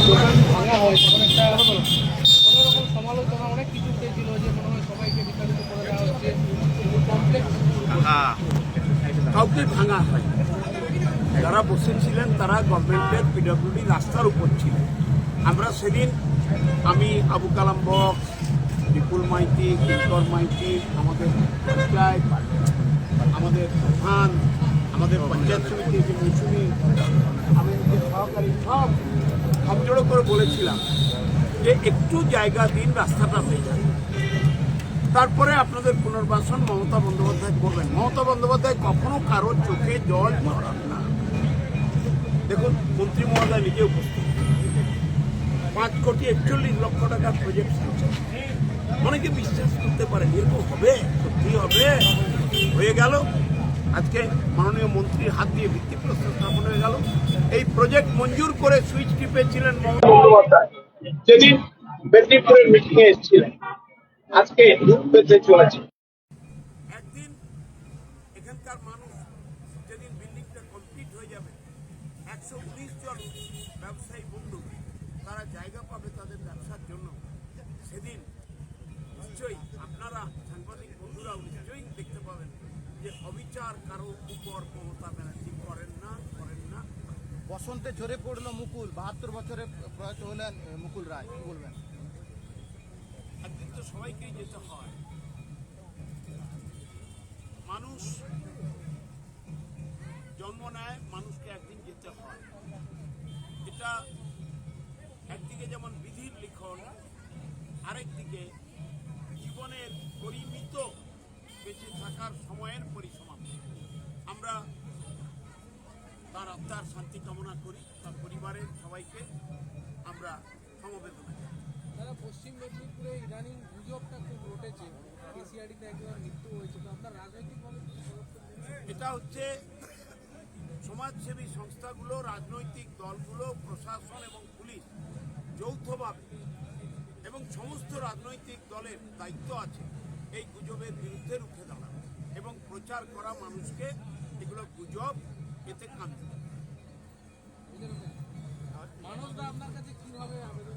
দোকান ভাঙা হয় তখন একটা অন্যরকম সমালোচনা অনেক কিছু উঠেছিল যে মনে হয় সবাইকে বিতাড়িত করে দেওয়া হচ্ছে কমপ্লেক্স। কাউকে ভাঙা হয়, যারা বসেছিলেন তারা গভর্নমেন্টের পিডব্লিউডি রাস্তার উপর ছিলেন। আমরা সেদিন আমি আবু কালাম বক্স, বিপুল মাইতি, কিঙ্কর মাইতি, আমাদের পঞ্চায়েত, আমাদের প্রধান, আমাদের পঞ্চায়েত সমিতির যে মৌসুমি, আমাদের সহকারী সব জড়ো করে বলেছিলাম যে একটু জায়গা দিন, রাস্তাটা হয়ে যাবে, তারপরে আপনাদের পুনর্বাসন মমতা বন্দ্যোপাধ্যায় করবেন। মমতা বন্দ্যোপাধ্যায় কখনো কারোর চোখে জল ঝরান না। দেখুন, মন্ত্রী মহোদয় নিজে উপস্থিত, 5,41,00,000 টাকার প্রজেক্ট স্যাংশন। অনেকে বিশ্বাস করতে পারেন এরকম হবে, সত্যি হবে, হয়ে গেল। আজকে মাননীয় মন্ত্রীর হাত দিয়ে ভিত্তিপ্রস্তর স্থাপন হয়ে গেল। এই প্রজেক্ট মঞ্জুর করে সুইচ টিপেছিলেন মমতা বন্দ্যোপাধ্যায় যেদিন মেদিনীপুরের মিটিংয়ে এসেছিলেন। আজকে রূপ পেতে চলেছে। একদিন এখানকার মানুষ যেদিন বিল্ডিংটা কমপ্লিট হয়ে যাবে, 119 জন ব্যবসায়ী বন্ধু তারা জায়গা পাবে তাদের ব্যবসার জন্য। সেদিন নিশ্চয়ই আপনারা সাংবাদিক বন্ধুরাও নিশ্চয়ই দেখতে পাবেন যে অবিচার কারো উপর মমতা ব্যানার্জি করেন না। বসন্তে ঝরে পড়লো মুকুল, 72 বছরে প্রয়াত হলেন মুকুল রায়, কি বলবেন? একদিন তো সবাইকেই যেতে হয়। মানুষ জন্ম নেয়, মানুষকে একদিন যেতে হয়। এটা একদিকে যেমন বিধির লিখন, আরেকদিকে জীবনের পরিমিত বেঁচে থাকার সময়ের পরিসমাপ্তি। আমরা তার আত্মার শান্তি কামনা করি, তার পরিবারের সবাইকে আমরা সমবেদনা জানাই। তারা পশ্চিম মেদিনীপুরে ইদানিং গুজবটা খুব উঠেছে, কেসিআরডিতে একবার মৃত্যু হয়েছে, তো আপনার রাজনৈতিকভাবে এটা হচ্ছে সমাজসেবী সংস্থাগুলো, রাজনৈতিক দলগুলো, প্রশাসন এবং পুলিশ যৌথভাবে এবং সমস্ত রাজনৈতিক দলের দায়িত্ব আছে এই গুজবের বিরুদ্ধে রুখে দাঁড়ানো এবং প্রচার করা মানুষকে এগুলো গুজব, এতে কান মানুষরা আপনার কাছে কিভাবে আবেদন